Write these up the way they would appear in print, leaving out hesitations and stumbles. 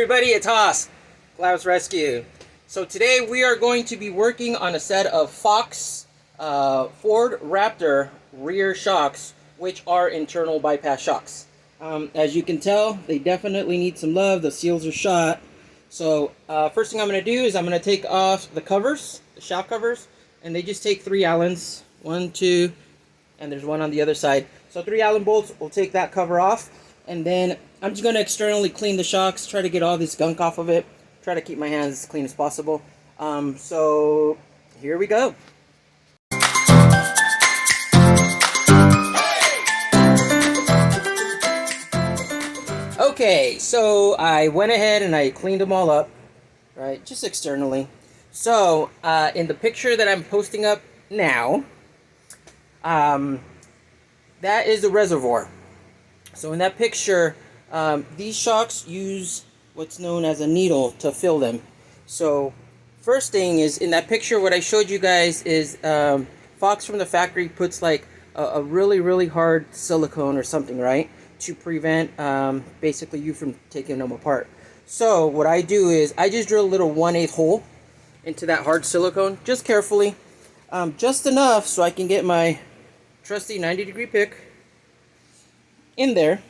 everybody, it's Haas, Glamis Rescue. So today we are going to be working on a set of Fox Ford Raptor rear shocks, which are internal bypass shocks. As you can tell, they definitely need some love. The seals are shot. So first thing I'm going to do is I'm going to take off the covers, the shaft covers, and they just take 3 Allens. 1, 2, and there's one on the other side. So 3 Allen bolts, we'll take that cover off. And then I'm just going to externally clean the shocks, try to get all this gunk off of it, try to keep my hands as clean as possible. So here we go. Okay, so I went ahead and I cleaned them all up, right, just externally. So in the picture that I'm posting up now, that is the reservoir. So in that picture, these shocks use what's known as a needle to fill them. So first thing is, in that picture, what I showed you guys is Fox from the factory puts like a really hard silicone or something, right, to prevent basically you from taking them apart. So what I do is I just drill a little 1/8 hole into that hard silicone, just carefully, just enough so I can get my trusty 90-degree pick in there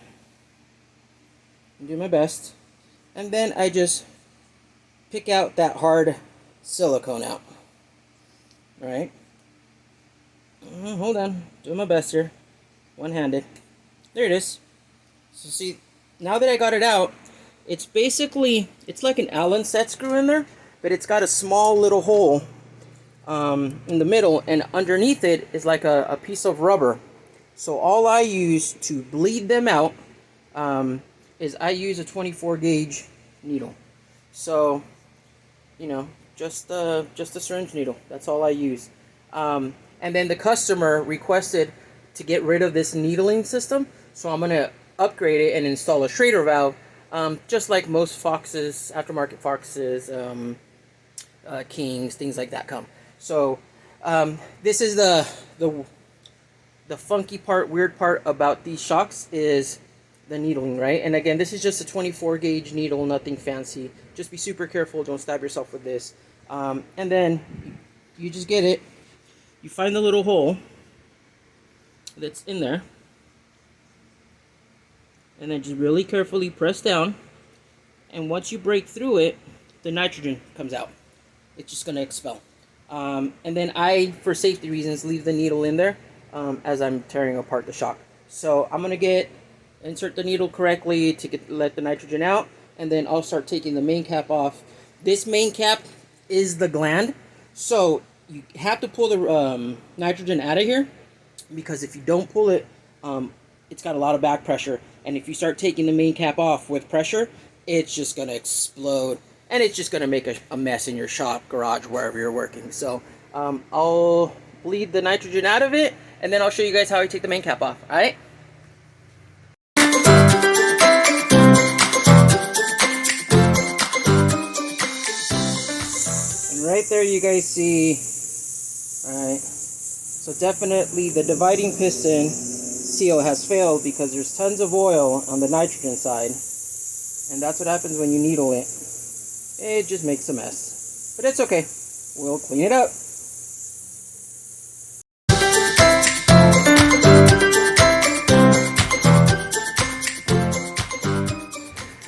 and do my best, and then I just pick out that hard silicone out. Right, hold on, doing my best here, one-handed. There it is. So see, now that I got it out, it's basically, it's like an Allen set screw in there, but it's got a small little hole in the middle, and underneath it is like a piece of rubber. So all I use to bleed them out is I use a 24 gauge needle. So, you know, just a syringe needle. That's all I use. And then the customer requested to get rid of this needling system, so I'm going to upgrade it and install a Schrader valve, just like most Foxes, aftermarket Foxes, Kings, things like that come. So this is the funky part, weird part about these shocks is the needling, right? And again, this is just a 24 gauge needle, nothing fancy. Just be super careful, don't stab yourself with this. And then you just get it, you find the little hole that's in there, and then just really carefully press down, and once you break through it, the nitrogen comes out. It's just going to expel. And then I, for safety reasons, leave the needle in there as I'm tearing apart the shock. So I'm going to insert the needle correctly to let the nitrogen out, and then I'll start taking the main cap off. This main cap is the gland, so you have to pull the nitrogen out of here, because if you don't pull it, it's got a lot of back pressure, and if you start taking the main cap off with pressure, it's just going to explode, and it's just going to make a mess in your shop, garage, wherever you're working. So I'll bleed the nitrogen out of it, and then I'll show you guys how I take the main cap off. Alright? And right there you guys see, alright, so definitely the dividing piston seal has failed because there's tons of oil on the nitrogen side, and that's what happens when you needle it. It just makes a mess, but it's okay, we'll clean it up.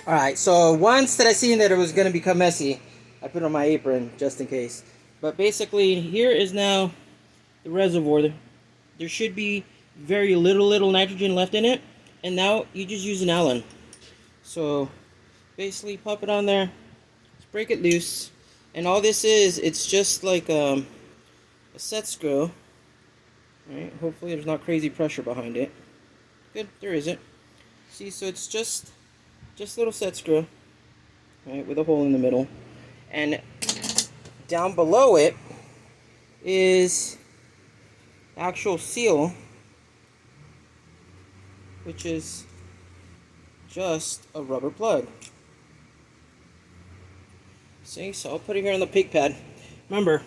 Alright, so once that I seen that it was going to become messy, I put on my apron just in case. But basically, here is now the reservoir. There should be very little nitrogen left in it, and now you just use an Allen. So basically pop it on there, break it loose, and all this is, it's just like a set screw. Alright, hopefully there's not crazy pressure behind it. Good, there isn't. See, so it's just a little set screw, right, with a hole in the middle, and down below it is actual seal, which is just a rubber plug. See, so I'll put it here on the pig pad. Remember,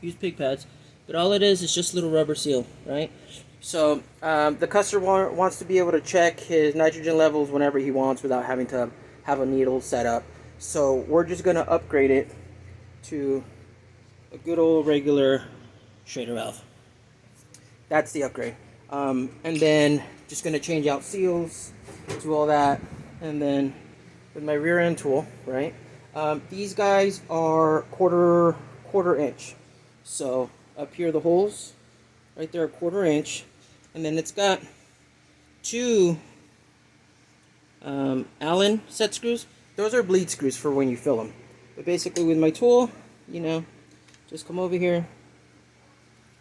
use pig pads, but all it is just a little rubber seal, right? So the customer wants to be able to check his nitrogen levels whenever he wants without having to have a needle set up. So we're just gonna upgrade it to a good old regular Schrader valve. That's the upgrade. And then just gonna change out seals, do all that, and then with my rear end tool, right? These guys are quarter inch. So up here the holes, right there, a 1/4 inch, and then it's got two Allen set screws. Those are bleed screws for when you fill them. But basically with my tool, you know, just come over here,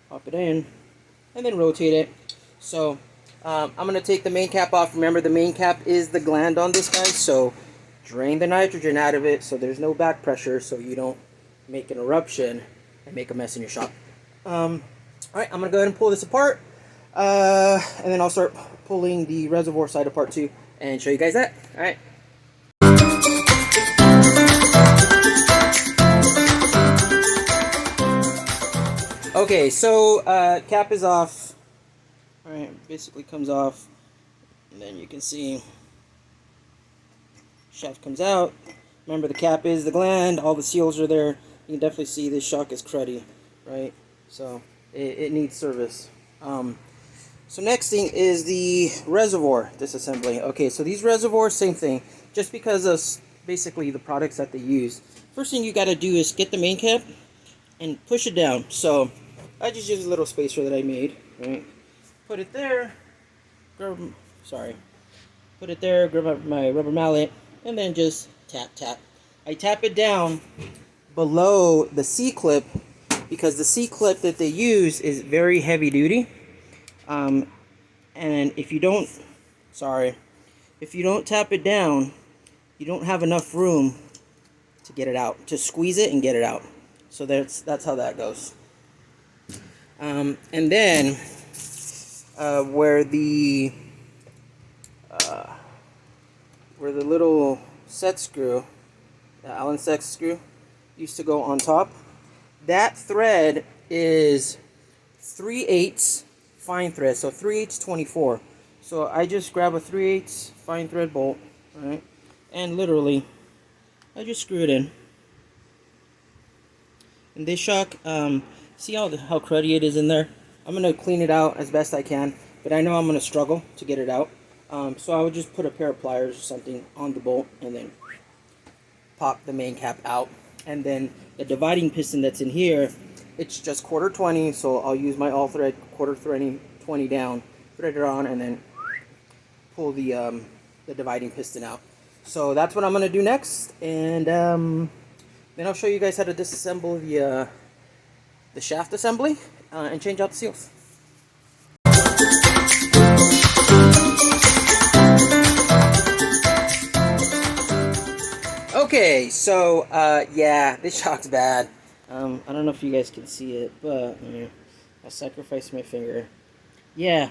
pop it in, and then rotate it. So I'm going to take the main cap off. Remember, the main cap is the gland on this guy, so drain the nitrogen out of it so there's no back pressure so you don't make an eruption and make a mess in your shop. Alright, I'm going to go ahead and pull this apart, and then I'll start pulling the reservoir side apart too and show you guys that. Alright. Okay, so cap is off. Alright, basically comes off, and then you can see shaft comes out. Remember, the cap is the gland, all the seals are there. You can definitely see this shock is cruddy, right? So it needs service. So next thing is the reservoir disassembly. Okay, so these reservoirs, same thing. Just because of basically the products that they use. First thing you got to do is get the main cap and push it down. So I just use a little spacer that I made, right? Put it there, put it there, grab my rubber mallet, and then just tap, tap. I tap it down below the C-clip because the C-clip that they use is very heavy duty. And if you don't tap it down, you don't have enough room to get it out, to squeeze it and get it out. So that's how that goes. And then where the little set screw, the Allen set screw, used to go on top, that thread is 3/8 fine thread, so 3/8 24. So I just grab a 3/8 fine thread bolt, right, and literally I just screw it in. And this shock, see how cruddy it is in there? I'm gonna clean it out as best I can, but I know I'm gonna struggle to get it out. So I would just put a pair of pliers or something on the bolt and then pop the main cap out. And then the dividing piston that's in here, it's just 1/4 20, so I'll use my all thread 1/4 20 down, thread it on, and then pull the dividing piston out. So that's what I'm gonna do next, and then I'll show you guys how to disassemble the shaft assembly and change out the seals. Okay, so yeah, this shock's bad. I don't know if you guys can see it, but I sacrificed my finger. Yeah,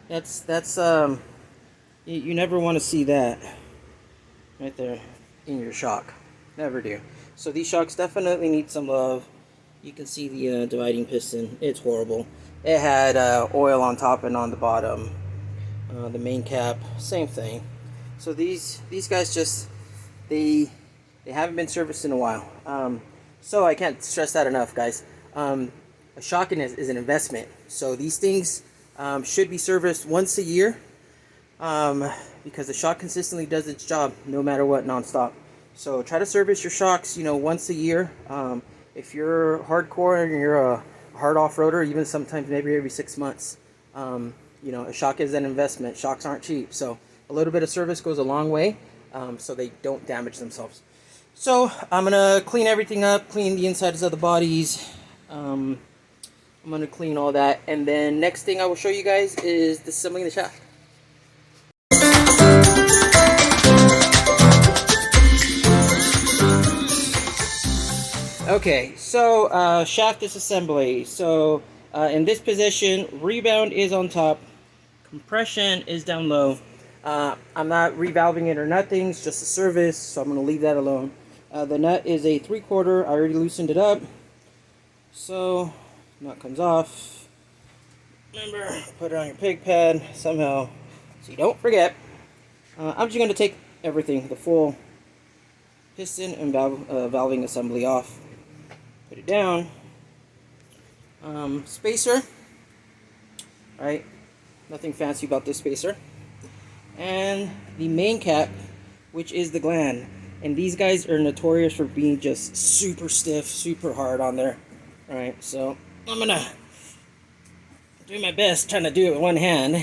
that's you never want to see that right there in your shock. Never do. So these shocks definitely need some love. You can see the dividing piston. It's horrible. It had oil on top and on the bottom. The main cap, same thing. So these guys just they haven't been serviced in a while. So I can't stress that enough, guys. A shocking is an investment. So these things should be serviced once a year, because the shock consistently does its job no matter what, nonstop. So try to service your shocks, once a year. If you're hardcore and you're a hard off-roader, even sometimes maybe every 6 months. A shock is an investment. Shocks aren't cheap, so a little bit of service goes a long way, so they don't damage themselves. So I'm gonna clean everything up, clean the insides of the bodies. I'm gonna clean all that, and then next thing I will show you guys is disassembling the shaft. Okay, so shaft disassembly. So in this position, rebound is on top, compression is down low. I'm not revalving it or nothing, it's just a service, so I'm going to leave that alone. The nut is a 3/4, I already loosened it up. So, nut comes off. Remember, put it on your pig pad somehow, so you don't forget. I'm just going to take everything, the full piston and valving assembly off. Put it down. Spacer. Alright, nothing fancy about this spacer. And the main cap, which is the gland. And these guys are notorious for being just super stiff, super hard on there. Alright, so I'm gonna do my best trying to do it with one hand.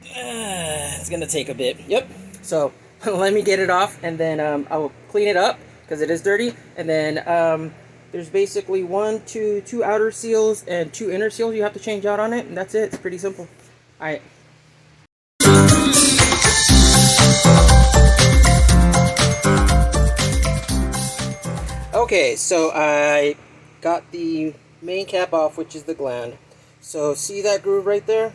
It's gonna take a bit. Yep. So let me get it off, and then I will clean it up because it is dirty. And then there's basically two outer seals and 2 inner seals you have to change out on it, and that's it. It's pretty simple. All right. Okay, so I got the main cap off, which is the gland. So see that groove right there?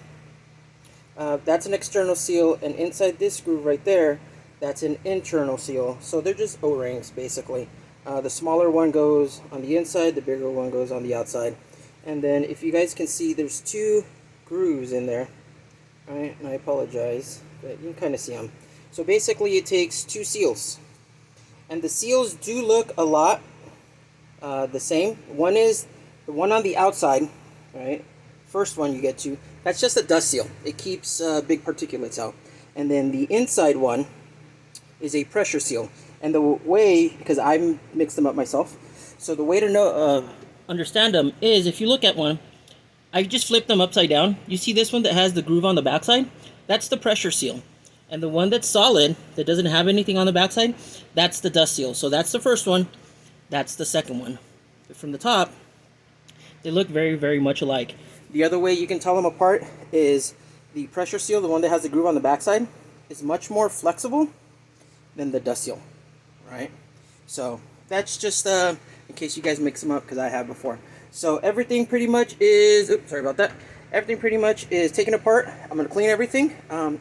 That's an external seal, and inside this groove right there, that's an internal seal. So they're just O-rings basically. The smaller one goes on the inside, the bigger one goes on the outside. And then if you guys can see, there's 2 grooves in there. Alright, and I apologize, but you can kind of see them. So basically it takes 2 seals. And the seals do look a lot the same. One is the one on the outside, right? First one you get to, that's just a dust seal. It keeps big particulates out. And then the inside one is a pressure seal. And the way, because I mixed them up myself, so the way to know, understand them is if you look at one, I just flip them upside down. You see this one that has the groove on the backside? That's the pressure seal. And the one that's solid, that doesn't have anything on the backside, that's the dust seal. So that's the first one, that's the second one. But from the top, they look very, very much alike. The other way you can tell them apart is the pressure seal, the one that has the groove on the backside, is much more flexible than the dust seal. Right, so that's just in case you guys mix them up, because I have before. So everything pretty much is, oops, sorry about that. Everything pretty much is taken apart. I'm gonna clean everything. I'm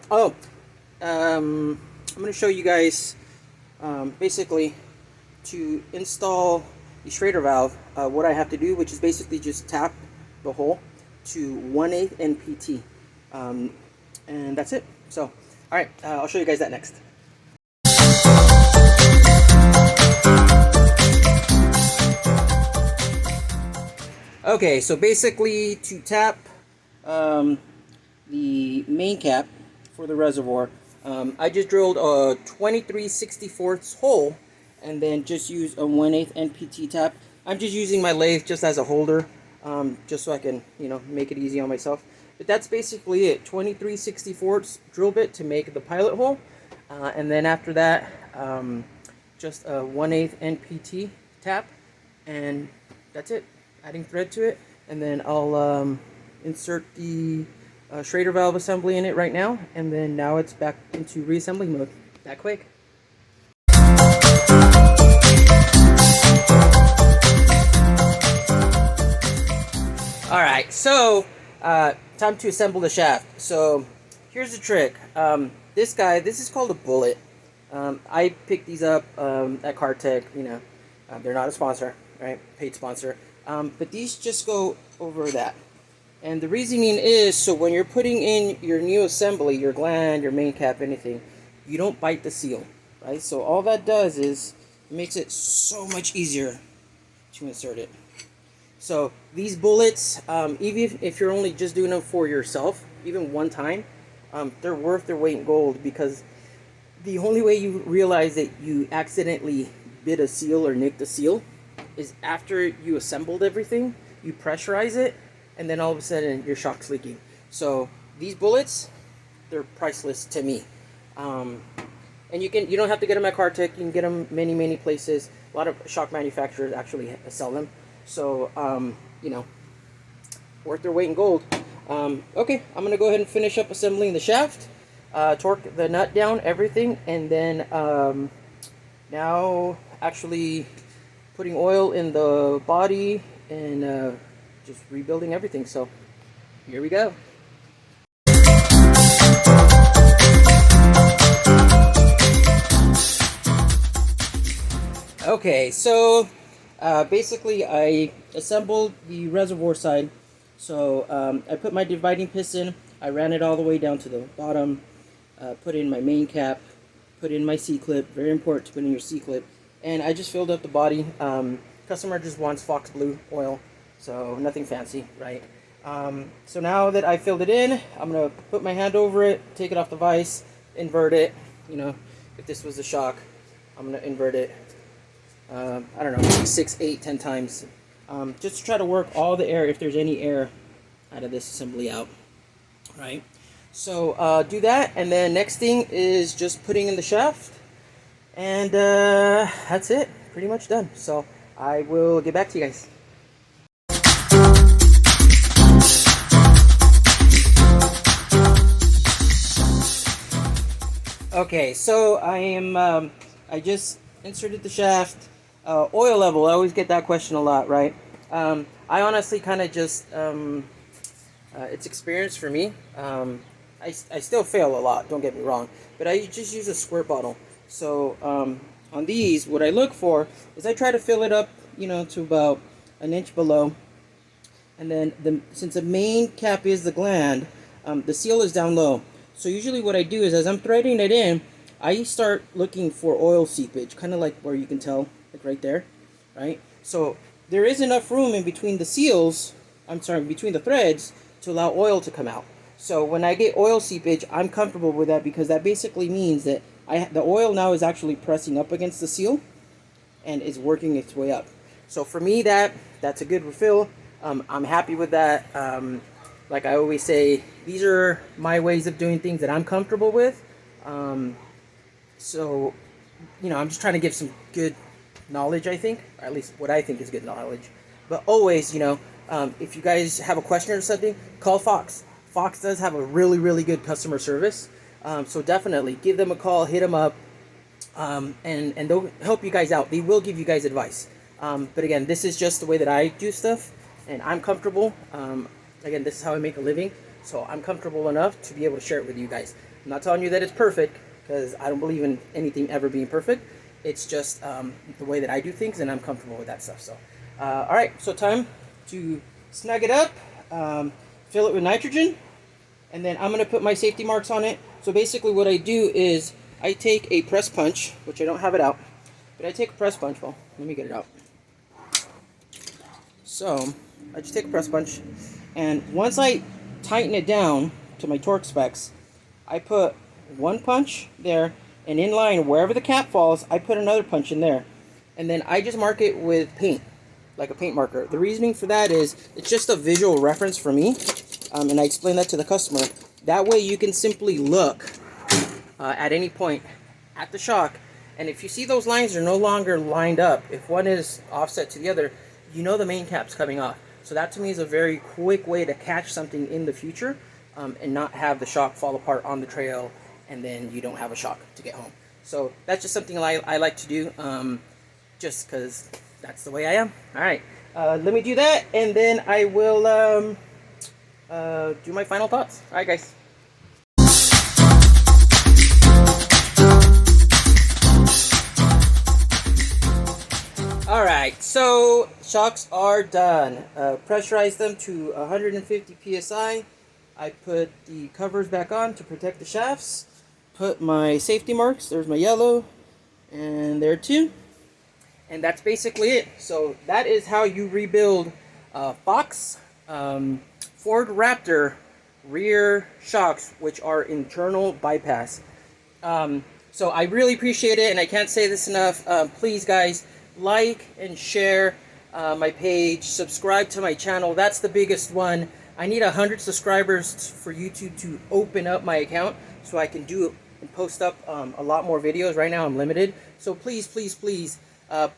gonna show you guys basically to install the Schrader valve. What I have to do, which is basically just tap the hole to 1/8 NPT, and that's it. So, all right, I'll show you guys that next. Okay, so basically to tap the main cap for the reservoir, I just drilled a 23/64 hole and then just use a 1/8 NPT tap. I'm just using my lathe just as a holder, just so I can, make it easy on myself. But that's basically it, 23/64 drill bit to make the pilot hole. And then after that, just a 1/8 NPT tap, and that's it. Adding thread to it, and then I'll insert the Schrader valve assembly in it right now, and then now it's back into reassembly mode. That quick. Alright, so time to assemble the shaft. So here's the trick. This is called a bullet. I picked these up at CarTech. They're not a sponsor, right? Paid sponsor. But these just go over that. And the reasoning is, so when you're putting in your new assembly, your gland, your main cap, anything, you don't bite the seal, right? So all that does is it makes it so much easier to insert it. So these bullets, even if you're only just doing them for yourself, even one time, they're worth their weight in gold, because the only way you realize that you accidentally bit a seal or nicked a seal is after you assembled everything, you pressurize it, and then all of a sudden your shock's leaking. So these bullets, they're priceless to me. And you don't have to get them at CarTech. You can get them many places. A lot of shock manufacturers actually sell them. So worth their weight in gold. Okay, I'm gonna go ahead and finish up assembling the shaft, torque the nut down, everything, and then now actually putting oil in the body and just rebuilding everything. So here we go. Okay, so basically I assembled the reservoir side. So I put my dividing piston, I ran it all the way down to the bottom, put in my main cap, put in my C-clip. Very important to put in your C-clip. And I just filled up the body. Customer just wants Fox Blue oil, so nothing fancy, right? So now that I filled it in, I'm gonna put my hand over it, take it off the vise, invert it. You know, if this was a shock, I'm gonna invert it. I don't know, 6, 8, 10 times, just to try to work all the air, if there's any air, out of this assembly out, right? So do that, and then next thing is just putting in the shaft, and that's it, pretty much done. So I will get back to you guys. Okay, so I just inserted the shaft. Oil level, I always get that question a lot, right? I honestly kind of just, it's experience for me. I still fail a lot, don't get me wrong, but I just use a squirt bottle. So on these, what I look for is I try to fill it up, you know, to about an inch below. And then since the main cap is the gland, the seal is down low. So usually what I do is, as I'm threading it in, I start looking for oil seepage, kind of like where you can tell, like right there, right? So there is enough room in between the seals, between the threads, to allow oil to come out. So when I get oil seepage, I'm comfortable with that, because that basically means that the oil now is actually pressing up against the seal and is working its way up. So for me, that's a good refill. I'm happy with that. Like I always say, these are my ways of doing things that I'm comfortable with. So, you know, I'm just trying to give some good knowledge, I think, or at least what I think is good knowledge. But always, you know, if you guys have a question or something, call Fox. Fox does have a really, really good customer service. So definitely give them a call, hit them up, and they'll help you guys out. They will give you guys advice. But again, this is just the way that I do stuff, and I'm comfortable. Again, this is how I make a living, so I'm comfortable enough to be able to share it with you guys. I'm not telling you that it's perfect, because I don't believe in anything ever being perfect. It's just the way that I do things, and I'm comfortable with that stuff. So, all right, so time to snug it up, fill it with nitrogen, and then I'm going to put my safety marks on it. So basically what I do is I take a press punch, which I don't have it out, but I take a press punch. Well, let me get it out. So I just take a press punch, and once I tighten it down to my torque specs, I put one punch there, and in line wherever the cap falls, I put another punch in there, and then I just mark it with paint, like a paint marker. The reasoning for that is it's just a visual reference for me, and I explain that to the customer. That way you can simply look at any point at the shock, and if you see those lines are no longer lined up, if one is offset to the other, you know the main cap's coming off. So that to me is a very quick way to catch something in the future, and not have the shock fall apart on the trail, and then you don't have a shock to get home. So that's just something I like to do, just because that's the way I am. All right, let me do that, and then I will do my final thoughts. All right, guys. Alright, so shocks are done. Pressurized them to 150 psi. I put the covers back on to protect the shafts. Put my safety marks. There's my yellow, and there too. And that's basically it. So that is how you rebuild Fox Ford Raptor rear shocks, which are internal bypass. So I really appreciate it, and I can't say this enough. Please, guys, like and share my page, subscribe to my channel. That's the biggest one. I need 100 subscribers for YouTube to open up my account so I can do and post up a lot more videos. Right now I'm limited, so please, please, please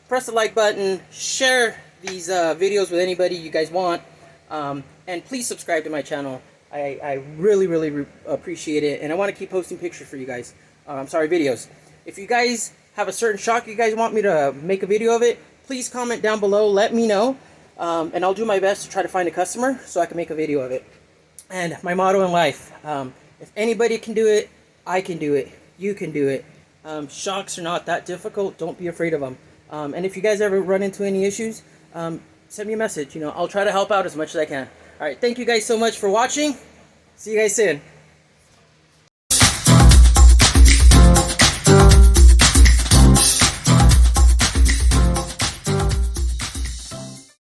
press the like button, share these videos with anybody you guys want, and please subscribe to my channel. I really, really appreciate it, and I want to keep posting pictures for you guys. Videos. If you guys have a certain shock you guys want me to make a video of it, please comment down below, let me know, and I'll do my best to try to find a customer so I can make a video of it. And my motto in life, if anybody can do it, I can do it, you can do it. Shocks are not that difficult, don't be afraid of them. And if you guys ever run into any issues, send me a message, I'll try to help out as much as I can. Alright, thank you guys so much for watching, see you guys soon.